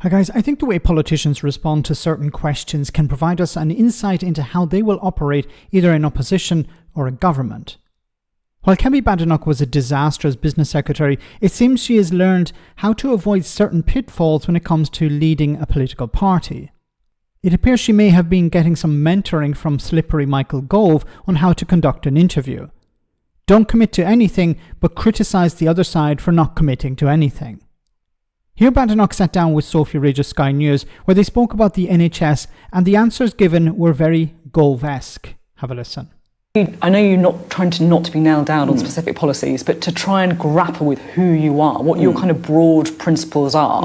Hi guys, I think the way politicians respond to certain questions can provide us an insight into how they will operate either in opposition or a government. While Kemi Badenoch was a disaster as business secretary, it seems she has learned how to avoid certain pitfalls when it comes to leading a political party. It appears she may have been getting some mentoring from slippery Michael Gove on how to conduct an interview. Don't commit to anything, but criticise the other side for not committing to anything. Here Badenoch sat down with Sophy Ridge of Sky News, where they spoke about the NHS, and the answers given were very Gove-esque. Have a listen. I know you're not trying to be nailed down on specific policies, but to try and grapple with who you are, what your kind of broad principles are.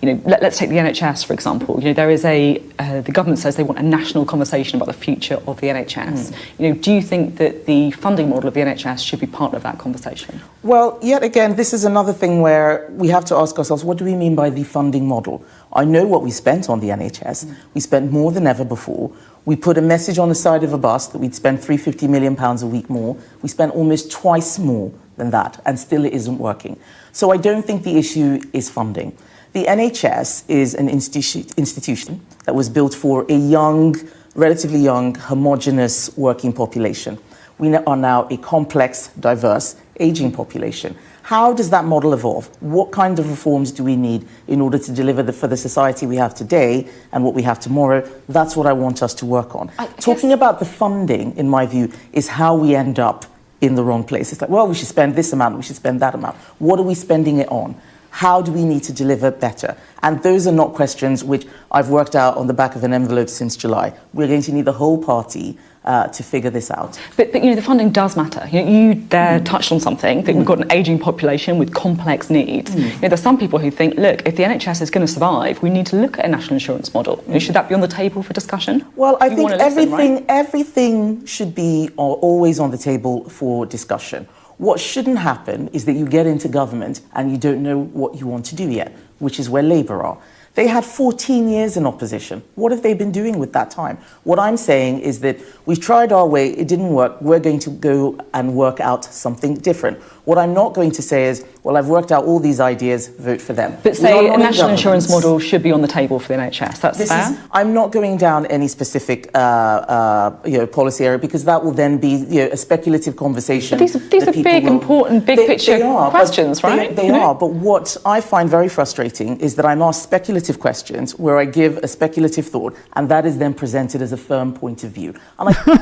You know, let's take the NHS for example. You know, there is the government says they want a national conversation about the future of the NHS. You know, do you think that the funding model of the NHS should be part of that conversation? Well, yet again, this is another thing where we have to ask ourselves, what do we mean by the funding model? I know what we spent on the NHS. We spent more than ever before. We put a message on the side of a bus that we'd spend £350 million a week more. We spent almost twice more than that, and still it isn't working. So I don't think the issue is funding. The NHS is an institution that was built for a young, relatively young, homogenous working population. We are now a complex, diverse, ageing population. How does that model evolve? What kind of reforms do we need in order to deliver for the society we have today and what we have tomorrow? That's what I want us to work on. Talking about the funding, in my view, is how we end up in the wrong place. It's like, well, we should spend this amount, we should spend that amount. What are we spending it on? How do we need to deliver better? And those are not questions which I've worked out on the back of an envelope since July. We're going to need the whole party to figure this out. But you know, the funding does matter. You there touched on something, that we've got an ageing population with complex needs. You know, there's some people who think, look, if the NHS is going to survive, we need to look at a national insurance model. You know, should that be on the table for discussion? Well, I think everything should be always on the table for discussion. What shouldn't happen is that you get into government and you don't know what you want to do yet, which is where Labour are. They had 14 years in opposition. What have they been doing with that time? What I'm saying is that we've tried our way, it didn't work, we're going to go and work out something different. What I'm not going to say is, well, I've worked out all these ideas, vote for them. But say a national insurance model should be on the table for the NHS, that's fair? I'm not going down any specific policy area, because that will then be a speculative conversation. But these are big, important, big picture questions, right? They are, but what I find very frustrating is that I'm asked speculative questions where I give a speculative thought, and that is then presented as a firm point of view.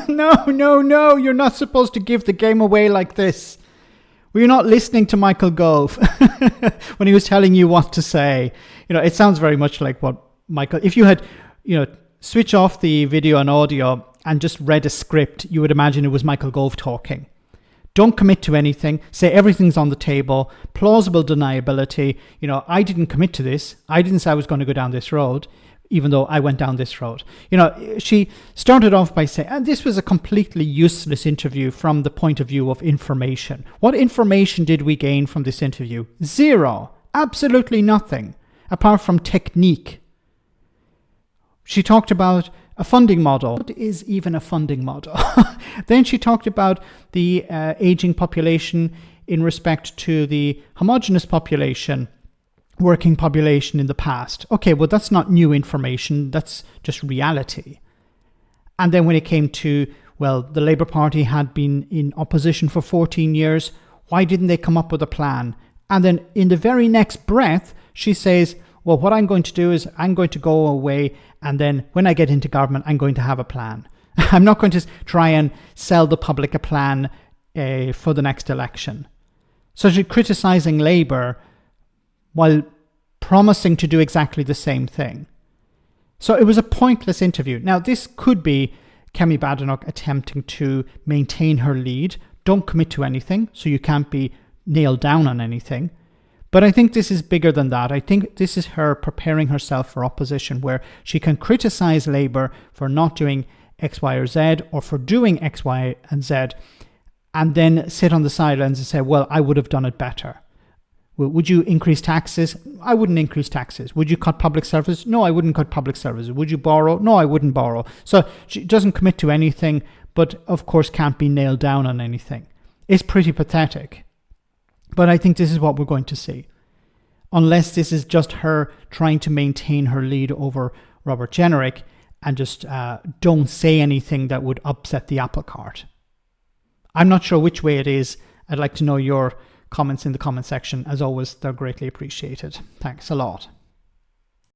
No, you're not supposed to give the game away like this. Were you not listening to Michael Gove when he was telling you what to say? You know, it sounds very much like what Michael, if you had, switch off the video and audio and just read a script, you would imagine it was Michael Gove talking. Don't commit to anything. Say everything's on the table. Plausible deniability. I didn't commit to this. I didn't say I was going to go down this road, even though I went down this road. She started off by saying, and this was a completely useless interview from the point of view of information. What information did we gain from this interview? Zero. Absolutely nothing, apart from technique. She talked about a funding model. What is even a funding model? Then she talked about the aging population in respect to the homogenous population, working population in the past. Okay, well, that's not new information. That's just reality. And then when it came to, well, the Labour Party had been in opposition for 14 years. Why didn't they come up with a plan? And then in the very next breath, she says, well, what I'm going to do is I'm going to go away, and then when I get into government, I'm going to have a plan. I'm not going to try and sell the public a plan for the next election. So she's criticising Labour while promising to do exactly the same thing. So it was a pointless interview. Now, this could be Kemi Badenoch attempting to maintain her lead. Don't commit to anything, so you can't be nailed down on anything. But I think this is bigger than that. I think this is her preparing herself for opposition, where she can criticise Labour for not doing X, Y, or Z, or for doing X, Y, and Z, and then sit on the sidelines and say, well, I would have done it better. Would you increase taxes? I wouldn't increase taxes. Would you cut public services? No, I wouldn't cut public services. Would you borrow? No, I wouldn't borrow. So she doesn't commit to anything, but of course can't be nailed down on anything. It's pretty pathetic. But I think this is what we're going to see. unless this is just her trying to maintain her lead over Robert Jenrick and just don't say anything that would upset the apple cart. I'm not sure which way it is. I'd like to know your comments in the comment section. As always, they're greatly appreciated. Thanks a lot.